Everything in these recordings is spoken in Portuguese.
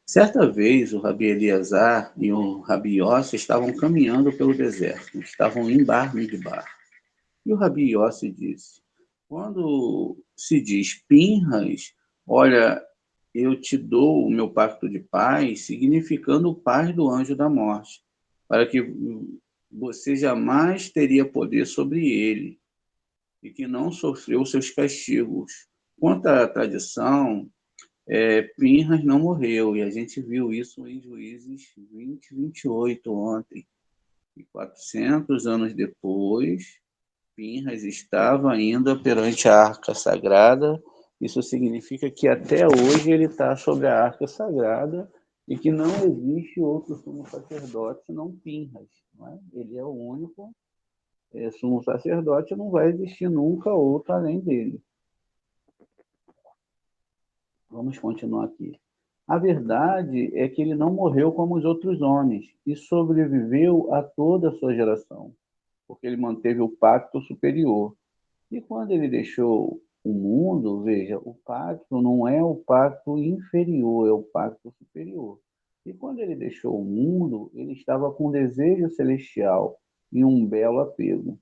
Certa vez, o Rabi Eleazar e o Rabi Yossi estavam caminhando pelo deserto, estavam em Bar Midbar. E o Rabi Yossi disse, quando se diz Pinhas, olha, eu te dou o meu pacto de paz, significando o paz do anjo da morte, para que você jamais teria poder sobre ele e que não sofreu seus castigos. Quanto à tradição, Pinhas não morreu, e a gente viu isso em Juízes 20, 28 ontem. E 400 anos depois, Pinhas estava ainda perante a Arca Sagrada. Isso significa que até hoje ele está sobre a Arca Sagrada e que não existe outro sumo sacerdote senão Pinhas. Não é? Ele é o único sumo sacerdote, não vai existir nunca outro além dele. Vamos continuar aqui. A verdade é que ele não morreu como os outros homens e sobreviveu a toda a sua geração, porque ele manteve o pacto superior. E quando ele deixou o mundo, veja, o pacto não é o pacto inferior, é o pacto superior. E quando ele deixou o mundo, ele estava com desejo celestial e um belo apego.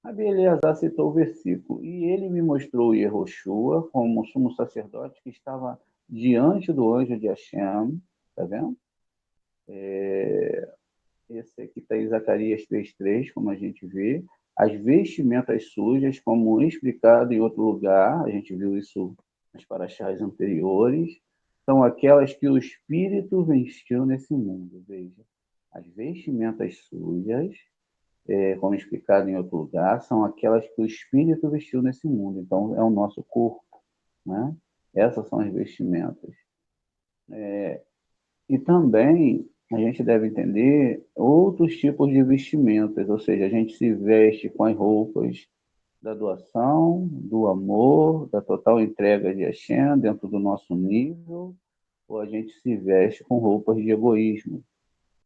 Rabi Eleazar citou o versículo, e ele me mostrou Yehoshua como sumo sacerdote que estava diante do anjo de Hashem, tá vendo? Esse aqui está em Zacarias 3:3, como a gente vê. As vestimentas sujas, como explicado em outro lugar, a gente viu isso nas paraxás anteriores, são aquelas que o Espírito vestiu nesse mundo. Veja, as vestimentas sujas, como explicado em outro lugar, são aquelas que o Espírito vestiu nesse mundo. Então, é o nosso corpo, né? Essas são as vestimentas. E também a gente deve entender outros tipos de vestimentas, ou seja, a gente se veste com as roupas da doação, do amor, da total entrega de Hashem dentro do nosso nível, ou a gente se veste com roupas de egoísmo.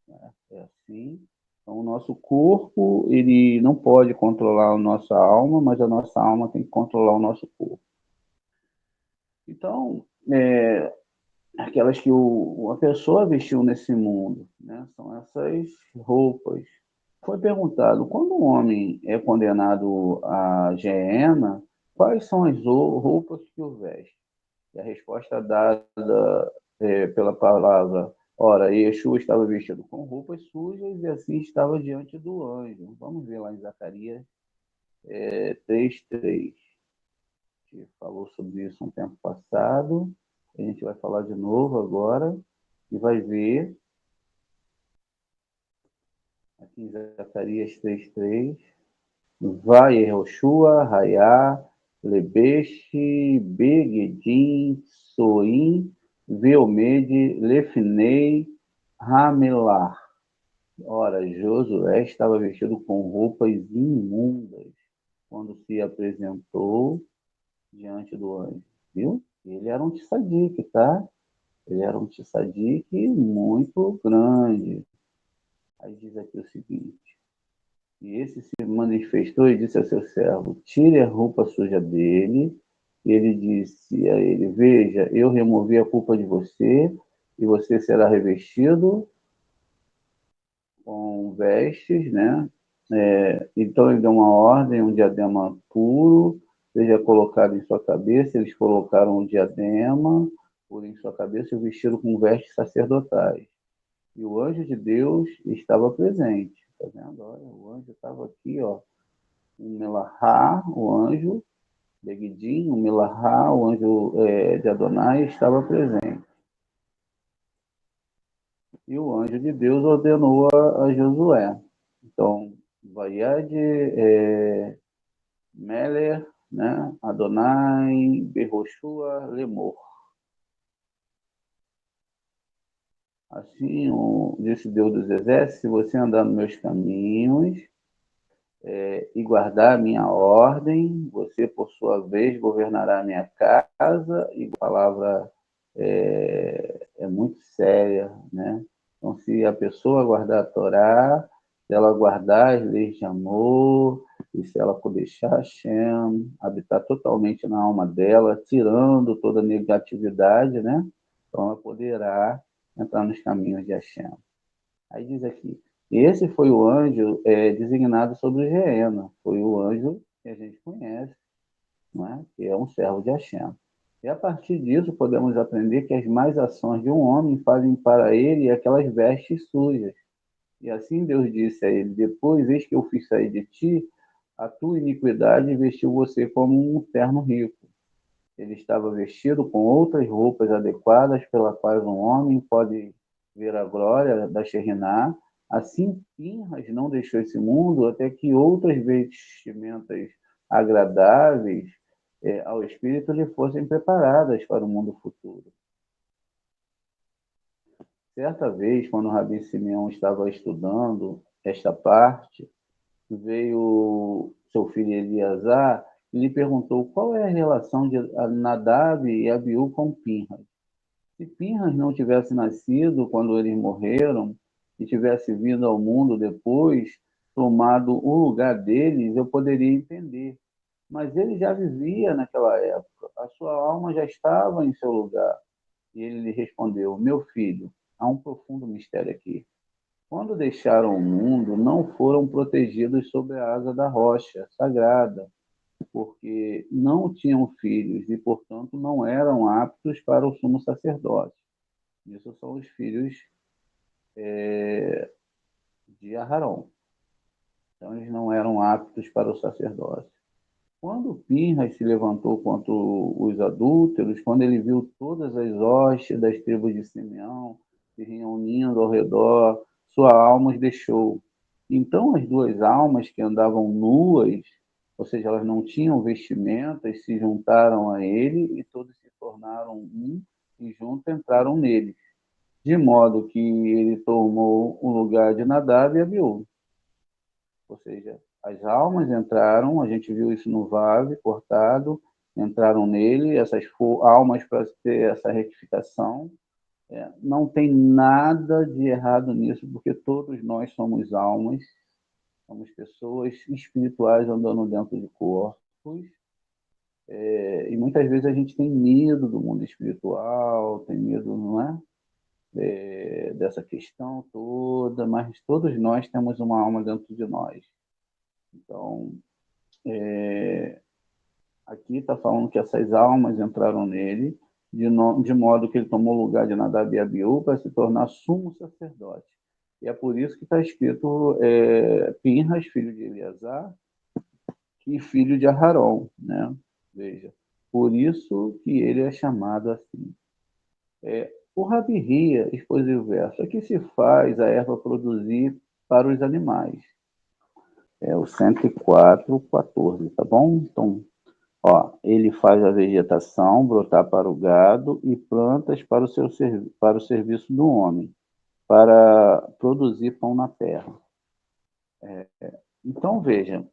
Né? É assim. Então, o nosso corpo, ele não pode controlar a nossa alma, mas a nossa alma tem que controlar o nosso corpo. Então, aquelas que a pessoa vestiu nesse mundo, né? São essas roupas. Foi perguntado, quando um homem é condenado à geena, quais são as roupas que o veste? E a resposta dada pela palavra, ora, Yeshua estava vestido com roupas sujas e assim estava diante do anjo. Vamos ver lá em Zacarias 3:3. A gente falou sobre isso um tempo passado. A gente vai falar de novo agora e vai ver aqui em Zacarias 3:3. Vai Yehoshua, Raiá, Lebeche, Begedim, Soim, Veomede, Lefinei, Ramelar. Ora, Josué estava vestido com roupas imundas quando se apresentou diante do anjo. Viu? Ele era um tzadik, tá? Ele era um tzadik muito grande. Aí diz aqui o seguinte: e esse se manifestou e disse a seu servo: tire a roupa suja dele. E ele disse a ele: veja, eu removi a culpa de você, e você será revestido com vestes, né? Então ele deu uma ordem, um diadema puro, seja colocado em sua cabeça. Eles colocaram um diadema puro em sua cabeça e o vestiram com vestes sacerdotais. E o anjo de Deus estava presente. Tá vendo? Olha, o anjo estava aqui, ó. O Melahá, o anjo, Begidim, o Melahá, o anjo de Adonai, estava presente. E o anjo de Deus ordenou a Josué. Então, Vaiad, Meler, né? Adonai, Behoshua, Lemor. Assim, disse Deus dos exércitos: se você andar nos meus caminhos e guardar a minha ordem, você, por sua vez, governará a minha casa. E a palavra é muito séria, né? Então, se a pessoa guardar a Torá, se ela guardar as leis de amor, e se ela for deixar Hashem habitar totalmente na alma dela, tirando toda a negatividade, né? Então ela poderá entrar nos caminhos de Hashem. Aí diz aqui, esse foi o anjo designado sobre Geena, foi o anjo que a gente conhece, não é? Que é um servo de Hashem. E a partir disso podemos aprender que as más ações de um homem fazem para ele aquelas vestes sujas. E assim Deus disse a ele, depois, eis que eu fiz sair de ti, a tua iniquidade vestiu você como um terno rico. Ele estava vestido com outras roupas adequadas, pela quais um homem pode ver a glória da Shekhinah. Assim, Pinhas não deixou esse mundo até que outras vestimentas agradáveis ao espírito lhe fossem preparadas para o mundo futuro. Certa vez, quando o Rabi Simeão estava estudando esta parte, veio seu filho Eleazar e lhe perguntou qual é a relação de Nadab e Abiú com Pinhas. Se Pinhas não tivesse nascido quando eles morreram e tivesse vindo ao mundo depois, tomado o lugar deles, eu poderia entender. Mas ele já vivia naquela época, a sua alma já estava em seu lugar. E ele lhe respondeu, meu filho, há um profundo mistério aqui. Quando deixaram o mundo, não foram protegidos sob a asa da rocha sagrada, porque não tinham filhos e, portanto, não eram aptos para o sumo sacerdócio. Isso são os filhos de Aharon. Então, eles não eram aptos para o sacerdócio. Quando Pinhas se levantou contra os adúlteros, quando ele viu todas as hostes das tribos de Simeão se reunindo ao redor, sua alma os deixou. Então as duas almas que andavam nuas, ou seja, elas não tinham vestimentas, se juntaram a ele e todos se tornaram um e juntos entraram nele, de modo que ele tomou o lugar de Nadab e Abiú. Ou seja, as almas entraram, a gente viu isso no Vave cortado, entraram nele, essas almas para ter essa retificação. Não tem nada de errado nisso, porque todos nós somos almas, somos pessoas espirituais andando dentro de corpos, e muitas vezes a gente tem medo do mundo espiritual, tem medo, não é? Dessa questão toda, mas todos nós temos uma alma dentro de nós. Então, aqui está falando que essas almas entraram nele, de modo que ele tomou o lugar de Nadab e Abiú para se tornar sumo sacerdote. E é por isso que está escrito Pinhas, filho de Eleazar, e filho de Aharon, né? Veja, por isso que ele é chamado assim. O Rabi Hia expôs o verso, aqui se faz a erva produzir para os animais. É o 104:14, tá bom? Então, ele faz a vegetação brotar para o gado e plantas para o serviço do homem, para produzir pão na terra. Então, veja,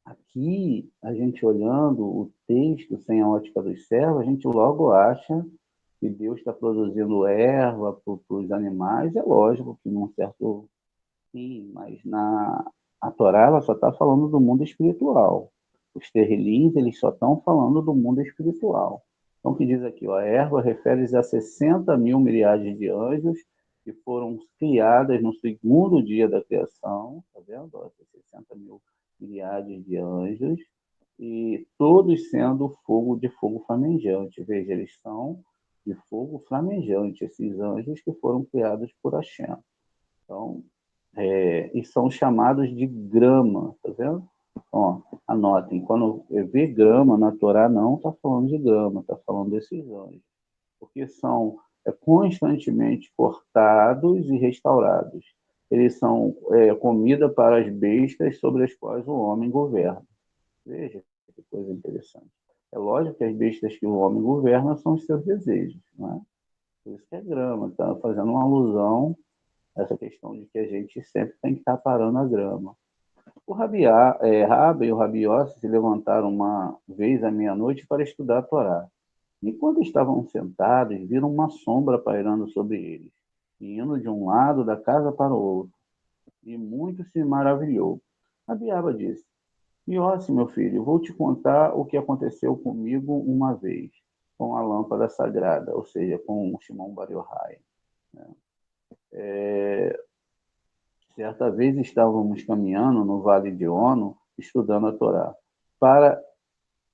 aqui, a gente olhando o texto sem a ótica dos servos, a gente logo acha que Deus está produzindo erva para os animais. É lógico que num certo sim, mas a Torá ela só está falando do mundo espiritual. Os terrilis, eles só estão falando do mundo espiritual. Então, o que diz aqui? A erva refere-se a 60 mil milhares de anjos que foram criadas no segundo dia da criação, tá vendo? 60 mil milhares de anjos, e todos sendo de fogo flamejante. Veja, eles são de fogo flamejante, esses anjos que foram criados por Hashem. Então, e são chamados de grama, tá vendo? Anotem, quando vê grama na Torá, não está falando de grama, está falando desses anjos, porque são constantemente cortados e restaurados. Eles são comida para as bestas sobre as quais o homem governa. Veja que coisa interessante. É lógico que as bestas que o homem governa são os seus desejos, não é? Por isso que é grama, está fazendo uma alusão a essa questão de que a gente sempre tem que estar parando a grama. O Rabi e o Rabi Yossi se levantaram uma vez à meia-noite para estudar a Torá. Enquanto estavam sentados, viram uma sombra pairando sobre eles, indo de um lado da casa para o outro. E muito se maravilhou. Rabi Aba disse: Iossi, meu filho, vou te contar o que aconteceu comigo uma vez com a lâmpada sagrada, ou seja, com o Shimon Bar Yochai. Certa vez estávamos caminhando no Vale de Ono, estudando a Torá. Para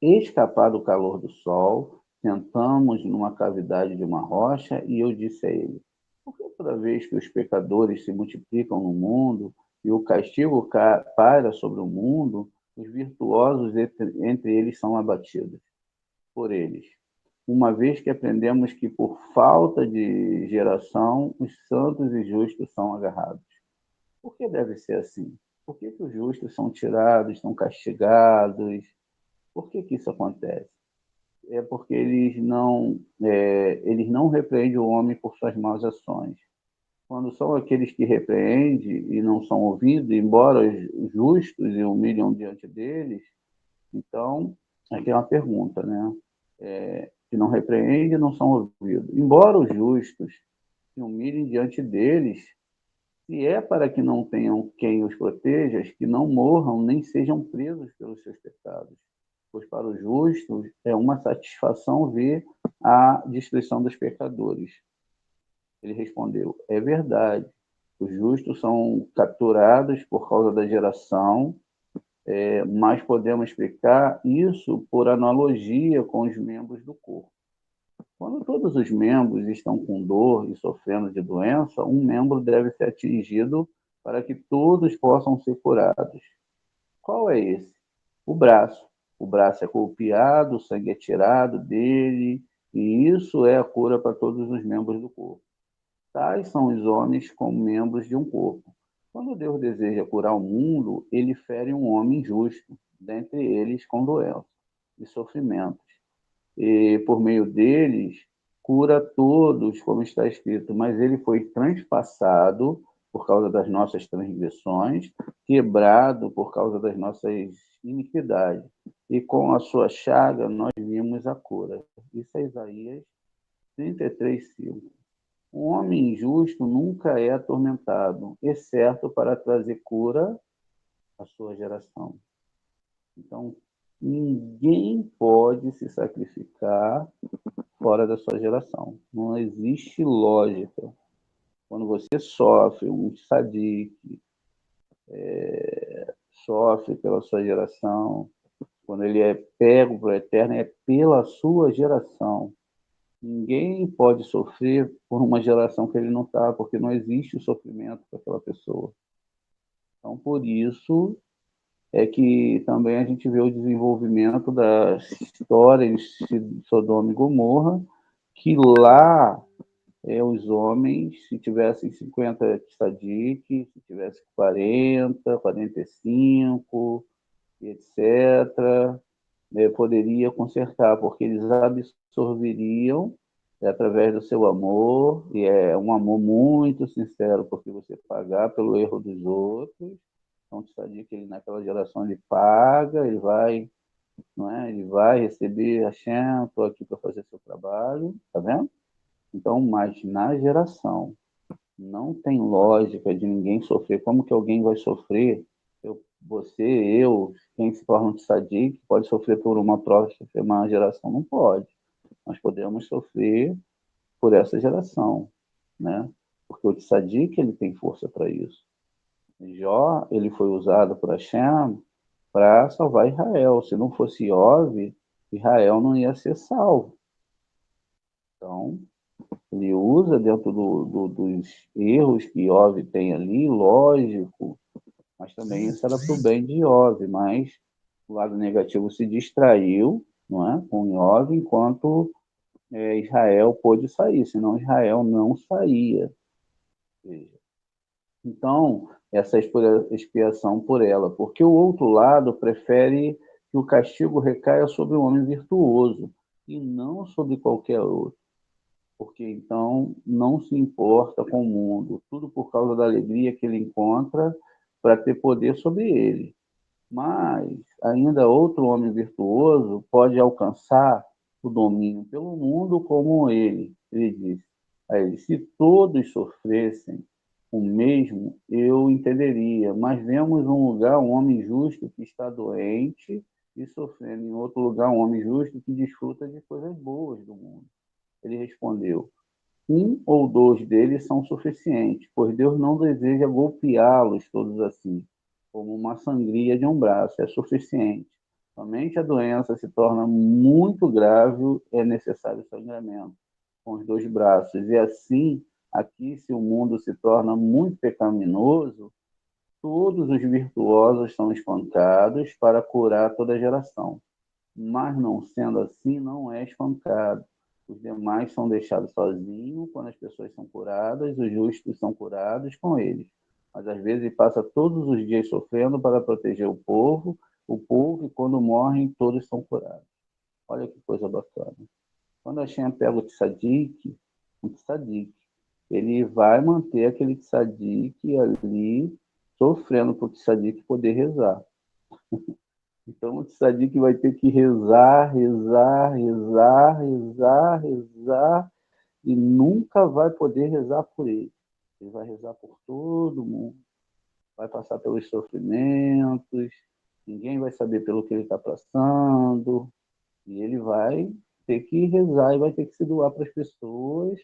escapar do calor do sol, sentamos numa cavidade de uma rocha e eu disse a ele: por que toda vez que os pecadores se multiplicam no mundo e o castigo paira sobre o mundo, os virtuosos entre eles são abatidos por eles? Uma vez que aprendemos que por falta de geração, os santos e justos são agarrados. Por que deve ser assim? Por que os justos são tirados, são castigados? Por que isso acontece? É porque eles não repreendem o homem por suas más ações. Quando são aqueles que repreendem e não são ouvidos, embora os justos e humilham diante deles, então, aqui é uma pergunta, né? Que não repreendem e não são ouvidos. Embora os justos se humilhem diante deles, se é para que não tenham quem os proteja, que não morram nem sejam presos pelos seus pecados. Pois para os justos é uma satisfação ver a destruição dos pecadores. Ele respondeu: é verdade. Os justos são capturados por causa da geração, mas podemos explicar isso por analogia com os membros do corpo. Quando todos os membros estão com dor e sofrendo de doença, um membro deve ser atingido para que todos possam ser curados. Qual é esse? O braço. O braço é golpeado, o sangue é tirado dele, e isso é a cura para todos os membros do corpo. Tais são os homens como membros de um corpo. Quando Deus deseja curar o mundo, ele fere um homem justo, dentre eles com doença e sofrimentos. E por meio deles, cura todos, como está escrito, mas ele foi transpassado por causa das nossas transgressões, quebrado por causa das nossas iniquidades. E com a sua chaga nós vimos a cura. Isso é Isaías 33:5. Um homem injusto nunca é atormentado, exceto para trazer cura à sua geração. Então, ninguém pode se sacrificar fora da sua geração. Não existe lógica. Quando você sofre, um tzadik, sofre pela sua geração, quando ele é pego para o eterno, é pela sua geração. Ninguém pode sofrer por uma geração que ele não está, porque não existe o sofrimento para aquela pessoa. Então, por isso é que também a gente vê o desenvolvimento da história de Sodoma e Gomorra, que lá os homens, se tivessem 50 tzadikim, se tivessem 40, 45, etc., poderia consertar, porque eles absorveriam através do seu amor, e é um amor muito sincero, porque você pagar pelo erro dos outros. Então, o tzadik, ele naquela geração, ele paga, ele vai, não é? Ele vai receber, Hashem, estou aqui para fazer seu trabalho, tá vendo? Então, mas na geração, não tem lógica de ninguém sofrer. Como que alguém vai sofrer? Eu, quem se torna um tzadik, pode sofrer por uma próxima geração? Não pode. Nós podemos sofrer por essa geração, né? Porque o tzadik, ele tem força para isso. Jó, ele foi usado por Hashem para salvar Israel. Se não fosse Iov, Israel não ia ser salvo. Então, ele usa dentro dos erros que Iov tem ali, lógico, mas também isso era para o bem de Iov, mas o lado negativo se distraiu, não é, com Iov, enquanto Israel pôde sair, senão Israel não saía. Então, essa expiação por ela, porque o outro lado prefere que o castigo recaia sobre o homem virtuoso e não sobre qualquer outro, porque então não se importa com o mundo, tudo por causa da alegria que ele encontra para ter poder sobre ele. Mas ainda outro homem virtuoso pode alcançar o domínio pelo mundo como ele. Ele diz a ele: se todos sofressem, o mesmo, eu entenderia, mas vemos um lugar um homem justo que está doente e sofrendo, em outro lugar um homem justo que desfruta de coisas boas do mundo. Ele respondeu: um ou dois deles são suficientes, pois Deus não deseja golpeá-los todos assim, como uma sangria de um braço, é suficiente. Somente a doença se torna muito grave, é necessário sangramento com os dois braços. E assim, aqui, se o mundo se torna muito pecaminoso, todos os virtuosos são espancados para curar toda a geração. Mas não sendo assim, não é espancado. Os demais são deixados sozinhos quando as pessoas são curadas, os justos são curados com eles. Mas às vezes passa todos os dias sofrendo para proteger o povo, e quando morrem, todos são curados. Olha que coisa bacana. Quando a Hashem pega o tzadik, um tzadik, ele vai manter aquele tzadik ali sofrendo para o tzadik poder rezar. Então o tzadik vai ter que rezar, rezar, rezar, rezar, rezar, e nunca vai poder rezar por ele. Ele vai rezar por todo mundo, vai passar pelos sofrimentos, ninguém vai saber pelo que ele está passando, e ele vai ter que rezar e vai ter que se doar para as pessoas,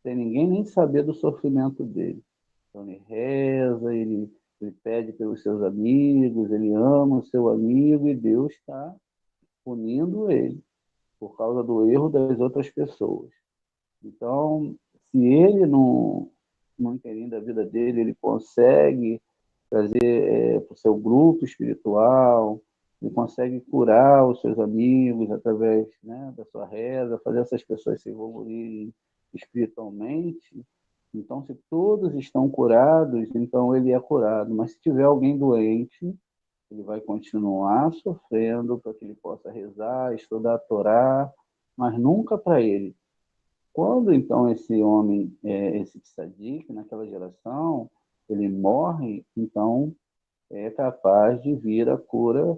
sem ninguém nem saber do sofrimento dele. Então ele reza, ele pede pelos seus amigos, ele ama o seu amigo e Deus está punindo ele por causa do erro das outras pessoas. Então, se ele não inteirinho da vida dele, ele consegue trazer para o seu grupo espiritual, ele consegue curar os seus amigos através, né, da sua reza, fazer essas pessoas se evoluírem espiritualmente. Então, se todos estão curados, então ele é curado. Mas se tiver alguém doente, ele vai continuar sofrendo para que ele possa rezar, estudar a Torá, mas nunca para ele. Quando então esse homem, esse tzadik, naquela geração, ele morre, então é capaz de vir a cura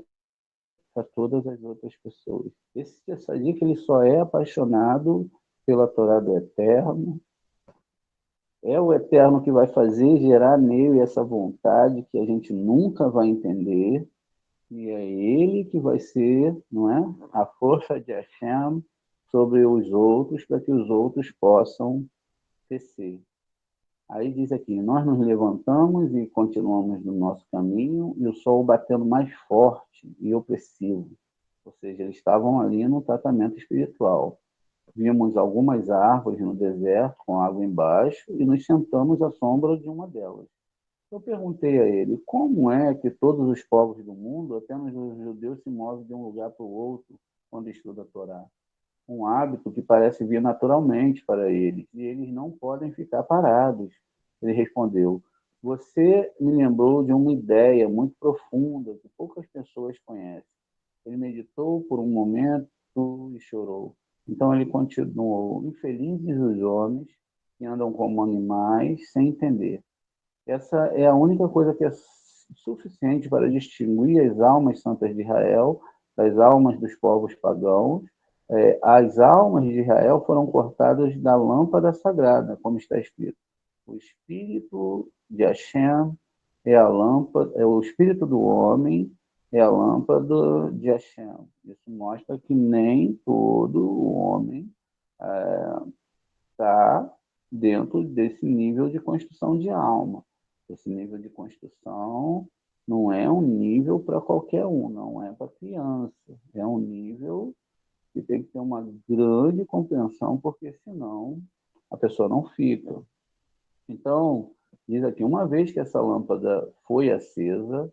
para todas as outras pessoas. Esse tzadik, ele só é apaixonado pela Torá do Eterno, é o Eterno que vai fazer gerar nele essa vontade que a gente nunca vai entender, e é ele que vai ser, não é, a força de Hashem sobre os outros, para que os outros possam crescer. Aí diz aqui: nós nos levantamos e continuamos no nosso caminho, e o sol batendo mais forte e opressivo. Ou seja, eles estavam ali no tratamento espiritual. Vimos algumas árvores no deserto com água embaixo e nos sentamos à sombra de uma delas. Eu perguntei a ele: como é que todos os povos do mundo, apenas os judeus, se movem de um lugar para o outro quando estudam a Torá? Um hábito que parece vir naturalmente para eles, e eles não podem ficar parados. Ele respondeu: você me lembrou de uma ideia muito profunda que poucas pessoas conhecem. Ele meditou por um momento e chorou. Então ele continuou: infelizes os homens que andam como animais sem entender. Essa é a única coisa que é suficiente para distinguir as almas santas de Israel das almas dos povos pagãos. As almas de Israel foram cortadas da lâmpada sagrada, como está escrito. O espírito de Hashem é a lâmpada, é o espírito do homem é a lâmpada de Hashem. Isso mostra que nem todo homem está dentro desse nível de construção de alma. Esse nível de construção não é um nível para qualquer um, não é para criança. É um nível que tem que ter uma grande compreensão, porque senão a pessoa não fica. Então, diz aqui: uma vez que essa lâmpada foi acesa,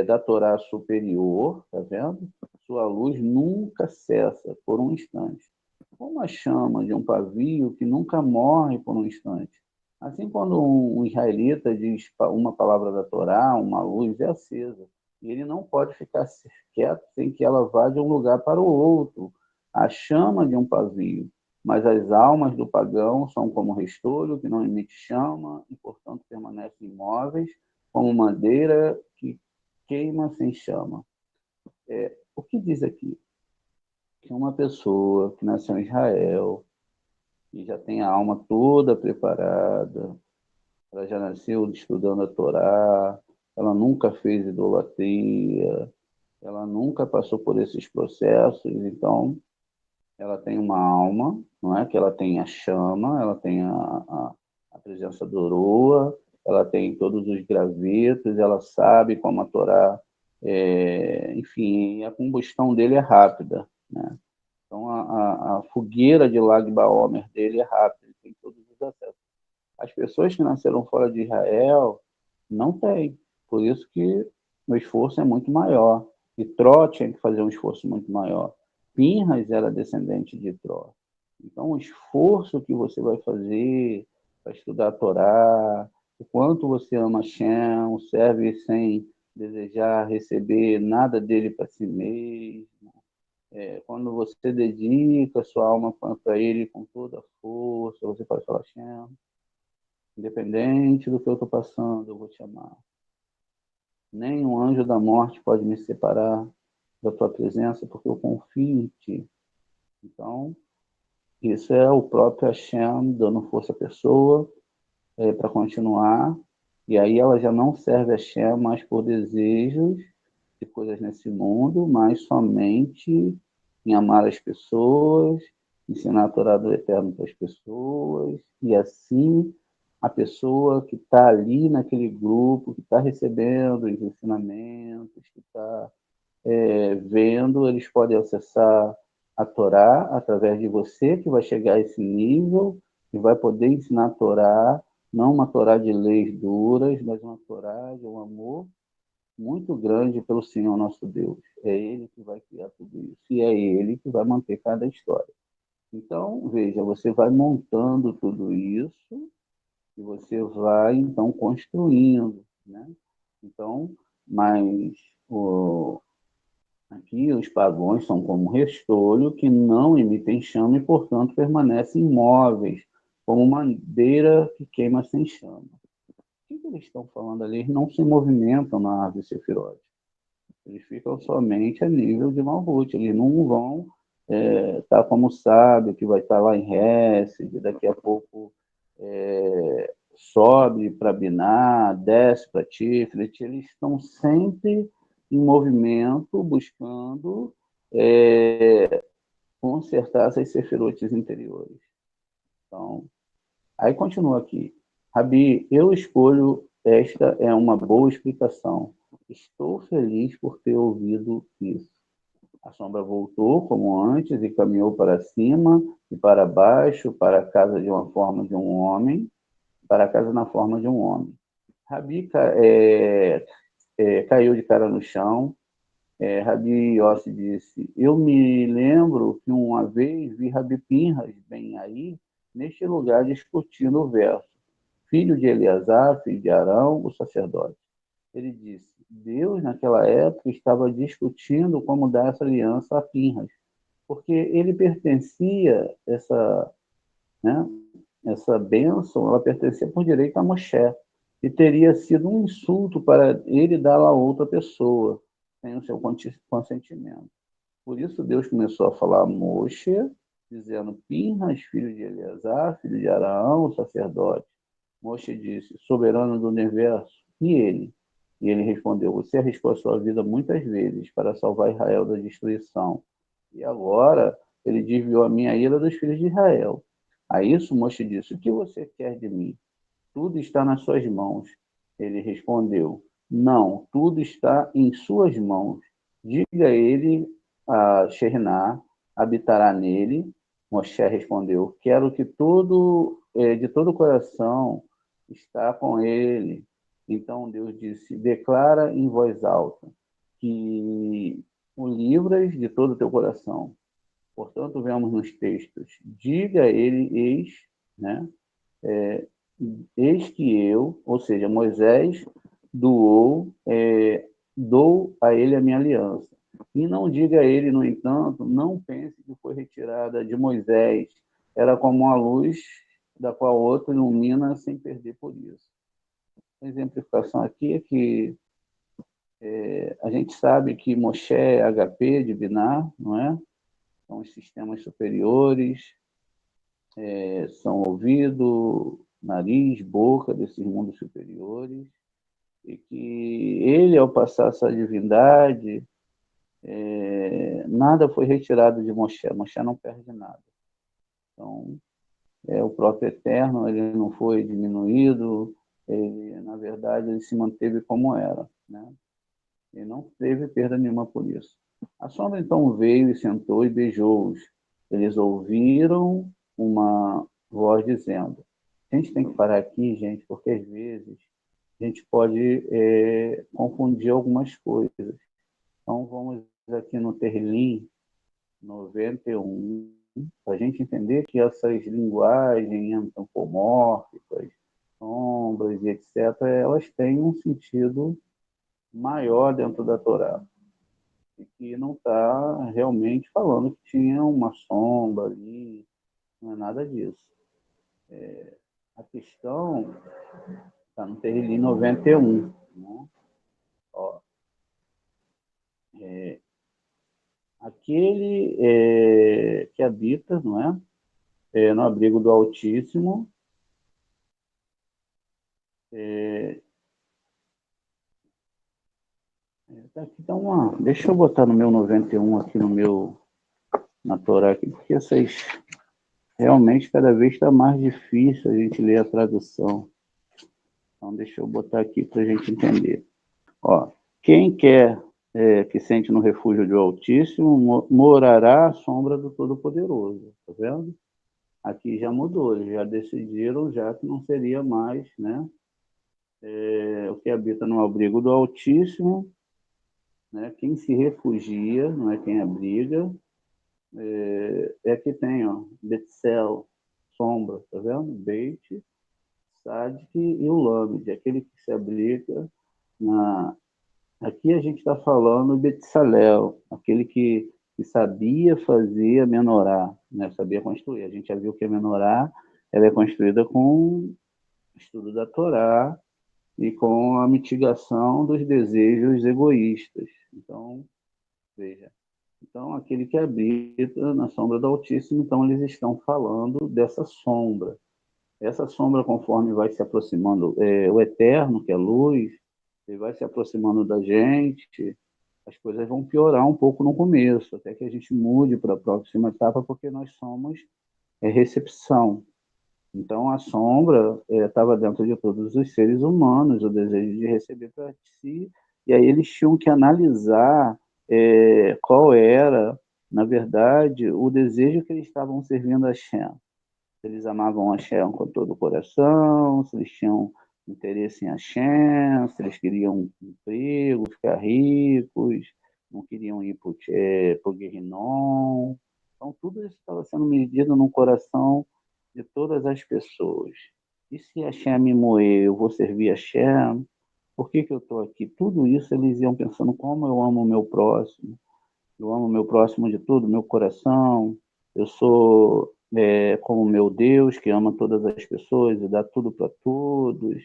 da Torá superior, tá vendo? Sua luz nunca cessa por um instante. Como a chama de um pavio que nunca morre por um instante. Assim, quando um israelita diz uma palavra da Torá, uma luz é acesa. E ele não pode ficar quieto sem que ela vá de um lugar para o outro. A chama de um pavio. Mas as almas do pagão são como restolho que não emite chama e, portanto, permanecem imóveis, como madeira que queima sem chama. O que diz aqui? Que uma pessoa que nasceu em Israel, que já tem a alma toda preparada, ela já nasceu estudando a Torá, ela nunca fez idolatria, ela nunca passou por esses processos, então ela tem uma alma, não é? Que ela tem a chama, ela tem a presença do Oroa, ela tem todos os gravetos, ela sabe como a Torá, enfim, a combustão dele é rápida, né? Então a fogueira de Lag Baomer dele é rápida, ele tem todos os acessos. As pessoas que nasceram fora de Israel não têm, por isso que o esforço é muito maior. E Tró tinha que fazer um esforço muito maior. Pinhas era descendente de Tró. Então, o esforço que você vai fazer para estudar a Torá, o quanto você ama Hashem, serve sem desejar receber nada dele para si mesmo, quando você dedica a sua alma para ele com toda a força, você pode falar, Hashem, independente do que eu estou passando, eu vou te amar. Nem um anjo da morte pode me separar da tua presença, porque eu confio em ti. Então, isso é o próprio Hashem dando força à pessoa para continuar. E aí ela já não serve a Hashem mais por desejos de coisas nesse mundo, mas somente em amar as pessoas, ensinar a Torá do Eterno para as pessoas, e assim a pessoa que está ali naquele grupo, que está recebendo os ensinamentos, que está vendo, eles podem acessar a Torá através de você, que vai chegar a esse nível e vai poder ensinar a Torá, não uma Torá de leis duras, mas uma Torá de um amor muito grande pelo Senhor nosso Deus. É Ele que vai criar tudo isso e é Ele que vai manter cada história. Então, veja, você vai montando tudo isso e você vai, então, construindo, né? Então, mas aqui os pagões são como restolho que não emitem chama e, portanto, permanecem imóveis, como madeira que queima sem chama. O que eles estão falando ali? Eles não se movimentam na árvore Sefirot. Eles ficam somente a nível de Malhut. Eles não vão estar como sábio, que vai estar lá em Hesed, daqui a pouco sobe para Biná, desce para Tiferet. Eles estão sempre em movimento, buscando consertar essas sefirotes interiores. Então, aí continua aqui. Rabi, eu escolho, esta é uma boa explicação. Estou feliz por ter ouvido isso. A sombra voltou como antes e caminhou para cima e para baixo, para a casa de uma forma de um homem, para a casa na forma de um homem. Rabi caiu de cara no chão. Rabi Yossi disse, eu me lembro que uma vez vi Rabi Pinhas bem aí, neste lugar, discutindo o verso. Filho de Eleazar, filho de Arão, o sacerdote. Ele disse, Deus, naquela época, estava discutindo como dar essa aliança a Pinhas, porque ele pertencia, né, essa bênção, ela pertencia por direito a Moshe, e teria sido um insulto para ele dá-la a outra pessoa, sem o seu consentimento. Por isso Deus começou a falar a Moshe, dizendo, Pinhas, filho de Eleazar, filho de Arão, o sacerdote. Moshe disse, soberano do universo, e ele? E ele respondeu, você arriscou a sua vida muitas vezes para salvar Israel da destruição. E agora ele desviou a minha ira dos filhos de Israel. A isso Moshe disse, o que você quer de mim? Tudo está nas suas mãos. Ele respondeu, não, tudo está em suas mãos. Diga a ele, a Sheriná, habitará nele. Moshe respondeu, quero que de todo o coração está com ele. Então Deus disse, declara em voz alta que o livras de todo o teu coração. Portanto, vemos nos textos, diga a ele, né? Eis que eu, ou seja, Moisés dou a ele a minha aliança. E não diga a ele, no entanto, não pense que foi retirada de Moisés, era como uma luz da qual outra ilumina sem perder por isso. A exemplificação aqui é que a gente sabe que Moshe é HP de Biná, não é? São os sistemas superiores, são ouvido, nariz, boca desses mundos superiores, e que ele, ao passar essa divindade, nada foi retirado de Moshe. Moshe não perde nada. Então, o próprio Eterno, ele não foi diminuído, ele, na verdade, ele se manteve como era, né? E não teve perda nenhuma por isso. A sombra então veio e sentou e beijou-os. Eles ouviram uma voz dizendo. A gente tem que parar aqui, gente, porque às vezes a gente pode confundir algumas coisas. Então vamos aqui no Terlim 91, para a gente entender que essas linguagens antropomórficas, sombras e etc., elas têm um sentido maior dentro da Torá, e que não está realmente falando que tinha uma sombra ali, não é nada disso. A questão está no Terrilim 91. Né? Ó, aquele que habita, não no abrigo do Altíssimo, aqui tá deixa eu botar no meu 91 aqui na Torá aqui, porque essas realmente cada vez está mais difícil a gente ler a tradução. Então deixa eu botar aqui para a gente entender. Ó, quem quer que sente no refúgio do Altíssimo morará à sombra do Todo-Poderoso. Tá vendo? Aqui já mudou, eles já decidiram já que não seria mais, né? O que habita no abrigo do Altíssimo, né? Quem se refugia, não é quem abriga, que tem, ó, Betzel, sombra, tá vendo? Beit, Sadik e o Lamed, aquele que se abriga na... Aqui a gente está falando de Betzalel, aquele que sabia fazer a menorá, né? Sabia construir. A gente já viu que a menorá ela é construída com o estudo da Torá e com a mitigação dos desejos egoístas. Então, veja. Então, aquele que habita na sombra do Altíssimo, então eles estão falando dessa sombra. Essa sombra, conforme vai se aproximando, o Eterno, que é luz, ele vai se aproximando da gente, as coisas vão piorar um pouco no começo, até que a gente mude para a próxima etapa, porque nós somos recepção. Então, a sombra estava dentro de todos os seres humanos, o desejo de receber para si, e aí eles tinham que analisar qual era, na verdade, o desejo que eles estavam servindo a Shem. Se eles amavam a Shem com todo o coração, se eles tinham interesse em Hashem, se eles queriam um emprego, ficar ricos, não queriam ir para o Guerrinom. Então, tudo isso estava sendo medido no coração de todas as pessoas. E se Hashem me moer, eu vou servir Hashem? Por que eu estou aqui? Tudo isso eles iam pensando como eu amo o meu próximo. Eu amo o meu próximo de tudo, meu coração. Eu sou como meu Deus, que ama todas as pessoas e dá tudo para todos.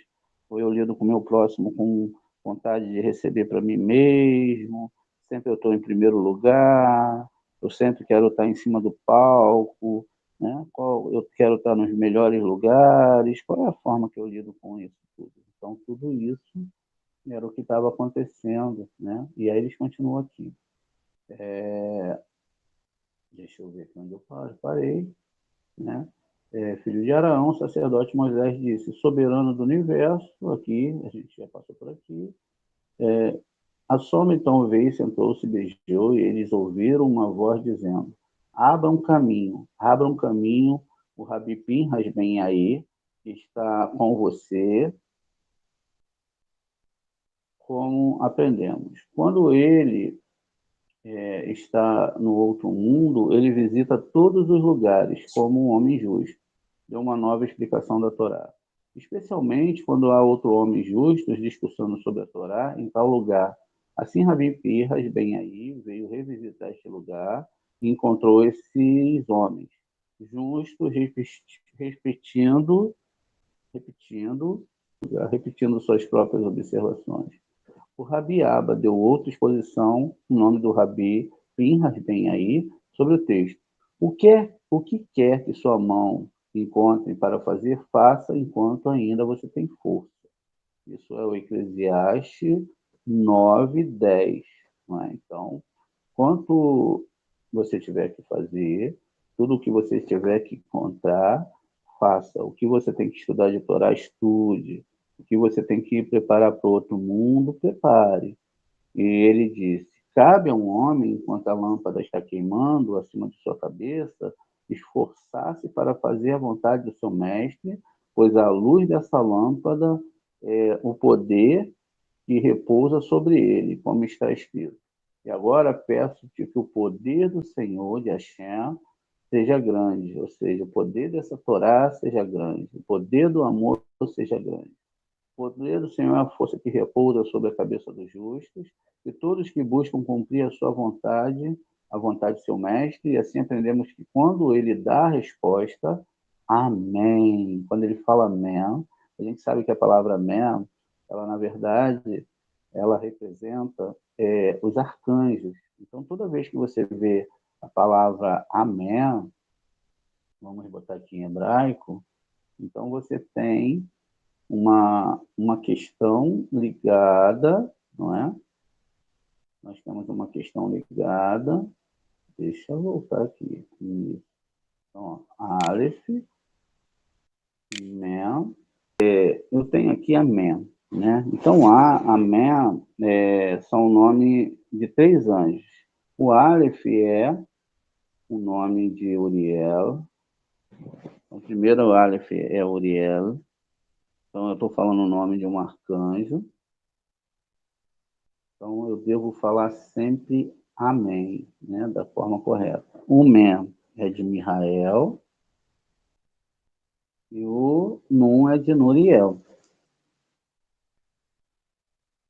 Ou eu lido com o meu próximo com vontade de receber para mim mesmo. Sempre eu estou em primeiro lugar. Eu sempre quero estar em cima do palco. Né? Eu quero estar nos melhores lugares. Qual é a forma que eu lido com isso tudo? Então, tudo isso era o que estava acontecendo. Né? E aí eles continuam aqui. Deixa eu ver aqui onde eu parei, né? Filho de Araão, sacerdote Moisés disse, soberano do universo, aqui, a gente já passou por aqui. A sombra então veio, sentou-se, beijou, e eles ouviram uma voz dizendo, abra um caminho, o Rabi Pinhas Ben aí, está com você, como aprendemos. Quando ele está no outro mundo, ele visita todos os lugares como um homem justo. Deu uma nova explicação da Torá. Especialmente quando há outro homem justo discussando sobre a Torá em tal lugar. Assim, Rabi Pirras, bem aí, veio revisitar este lugar e encontrou esses homens justos, repetindo suas próprias observações. O Rabi Abba deu outra exposição, o nome do Rabi Pinhas bem aí, sobre o texto. O que quer que sua mão encontre para fazer, faça enquanto ainda você tem força. Isso é o Eclesiastes 9:10. Não é? Então, quanto você tiver que fazer, tudo o que você tiver que encontrar, faça. O que você tem que estudar de Torá, estude. O que você tem que preparar para o outro mundo, prepare. E ele disse: cabe a um homem, enquanto a lâmpada está queimando acima de sua cabeça, esforçar-se para fazer a vontade do seu mestre, pois a luz dessa lâmpada é o poder que repousa sobre ele, como está escrito. E agora peço-te que o poder do Senhor, de Hashem, seja grande, ou seja, o poder dessa Torá seja grande, o poder do amor seja grande. O poder do Senhor é a força que repousa sobre a cabeça dos justos, e todos que buscam cumprir a sua vontade, a vontade do seu mestre, e assim aprendemos que quando ele dá a resposta, amém. Quando ele fala amém, a gente sabe que a palavra amém, ela na verdade, ela representa os arcanjos. Então, toda vez que você vê a palavra amém, vamos botar aqui em hebraico, então você tem uma questão ligada, não é? Nós temos uma questão ligada. Deixa eu voltar aqui. Então, Aleph, Mem. Eu tenho aqui a Mem, né? Então, a Mem são o nome de 3 anjos. O Aleph é o nome de Uriel. Então, o primeiro Aleph é Uriel. Então, eu estou falando o nome de um arcanjo. Então, eu devo falar sempre amém, né, da forma correta. O men é de Mihael e o nun é de Nuriel.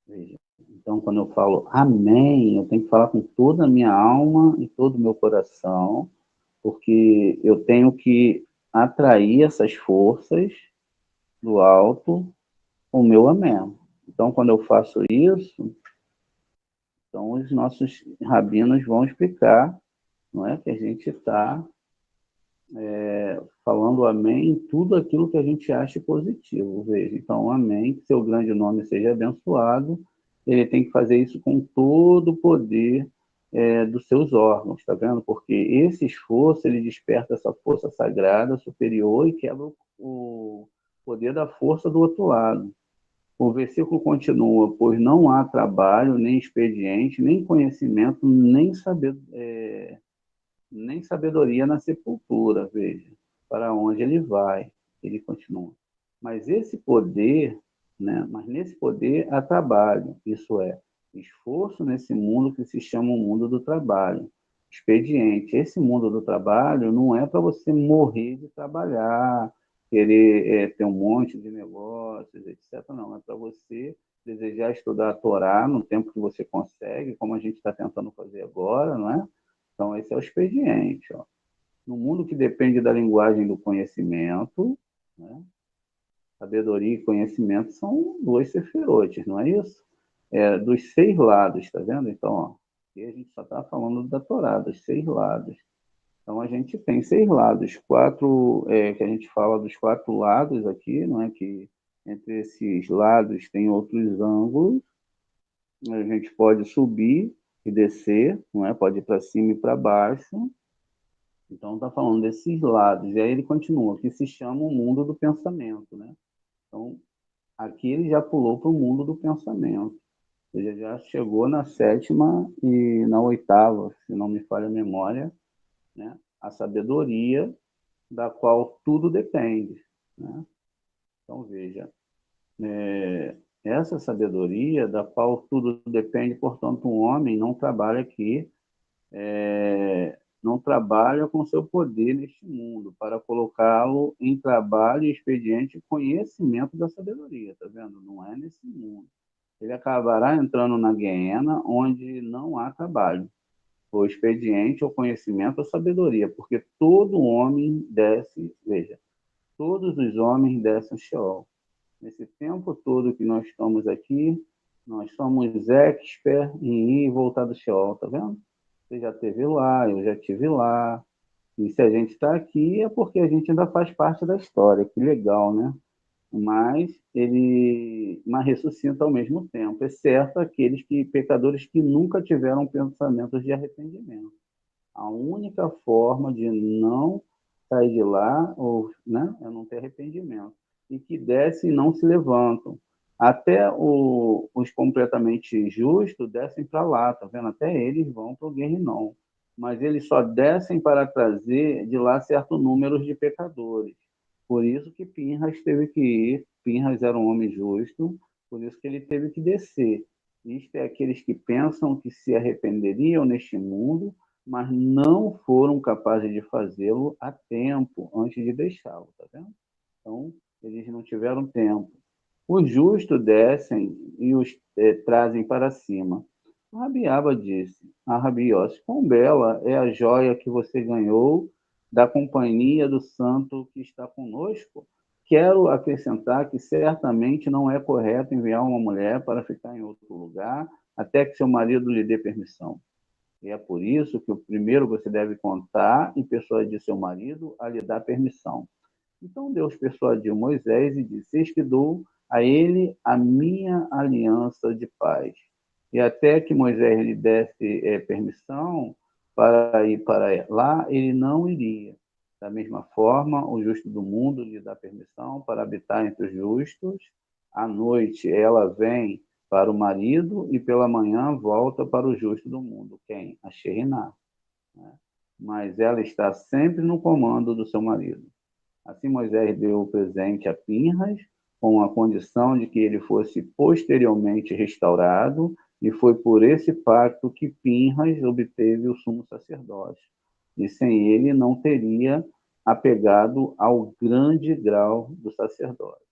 Veja. Então, quando eu falo amém, eu tenho que falar com toda a minha alma e todo o meu coração, porque eu tenho que atrair essas forças do alto com o meu amém. Então, quando eu faço isso, então os nossos rabinos vão explicar, não é, que a gente está falando amém em tudo aquilo que a gente acha positivo. Veja, então, amém, que seu grande nome seja abençoado, ele tem que fazer isso com todo o poder dos seus órgãos, está vendo? Porque esse esforço, ele desperta essa força sagrada superior e quebra o poder da força do outro lado. O versículo continua: pois não há trabalho, nem expediente, nem conhecimento, nem sabedoria na sepultura, veja, para onde ele vai. Ele continua. Mas esse poder, né? Mas nesse poder há trabalho, isso é, esforço nesse mundo que se chama o mundo do trabalho. Expediente. Esse mundo do trabalho não é para você morrer de trabalhar, querer ter um monte de negócios, etc. Não, é para você desejar estudar a Torá no tempo que você consegue, como a gente está tentando fazer agora, não é? Então, esse é o expediente. Ó. No mundo que depende da linguagem do conhecimento, né? Sabedoria e conhecimento são 2 sefirotes, não é isso? Dos 6 lados, está vendo? Então, ó, aqui a gente só está falando da Torá, dos 6 lados. Então, a gente tem 6 lados, 4, que a gente fala dos 4 lados aqui, não é? Que entre esses lados tem outros ângulos, a gente pode subir e descer, não é? Pode ir para cima e para baixo. Então, está falando desses lados. E aí ele continua, que se chama o mundo do pensamento, né? Então, aqui ele já pulou para o mundo do pensamento. Ele já chegou na 7ª e na 8ª, se não me falha a memória, né? A sabedoria da qual tudo depende, né? Então, veja, essa sabedoria da qual tudo depende, portanto, um homem não trabalha aqui, não trabalha com seu poder neste mundo para colocá-lo em trabalho, expediente e conhecimento da sabedoria, tá vendo? Não é nesse mundo. Ele acabará entrando na guiena onde não há trabalho, ou expediente, ou conhecimento, ou sabedoria, porque todo homem desce, veja, todos os homens descem ao Sheol. Nesse tempo todo que nós estamos aqui, nós somos expert em ir e voltar do Sheol, tá vendo? Você já esteve lá, eu já estive lá, E se a gente está aqui é porque a gente ainda faz parte da história, que legal, né? Mas ressuscita ao mesmo tempo, exceto aqueles pecadores que nunca tiveram pensamentos de arrependimento. A única forma de não sair de lá, né, é não ter arrependimento. E que descem e não se levantam. Até os completamente justos descem para lá, tá vendo? Até eles vão para o Guerrinom. Mas eles só descem para trazer de lá certo número de pecadores. Por isso que Pinhas teve que ir. Pinhas era um homem justo, por isso que ele teve que descer. Isto é aqueles que pensam que se arrependeriam neste mundo, mas não foram capazes de fazê-lo a tempo antes de deixá-lo, tá vendo? Então, eles não tiveram tempo. Os justos descem e os trazem para cima. O Rabiaba disse a Rabiose: quão bela é a joia que você ganhou da companhia do santo que está conosco. Quero acrescentar que certamente não é correto enviar uma mulher para ficar em outro lugar até que seu marido lhe dê permissão. E é por isso que o primeiro você deve contar e persuadir seu marido a lhe dar permissão. Então Deus persuadiu Moisés e disse: eis que dou a ele a minha aliança de paz. E até que Moisés lhe desse permissão para ir para lá, ele não iria. Da mesma forma, o justo do mundo lhe dá permissão para habitar entre os justos. À noite ela vem para o marido e pela manhã volta para o justo do mundo. Quem? A Sheriná. Né? Mas ela está sempre no comando do seu marido. Assim Moisés deu o presente a Pinhas, com a condição de que ele fosse posteriormente restaurado, e foi por esse pacto que Pinhas obteve o sumo sacerdócio. E sem ele não teria apegado ao grande grau do sacerdócio.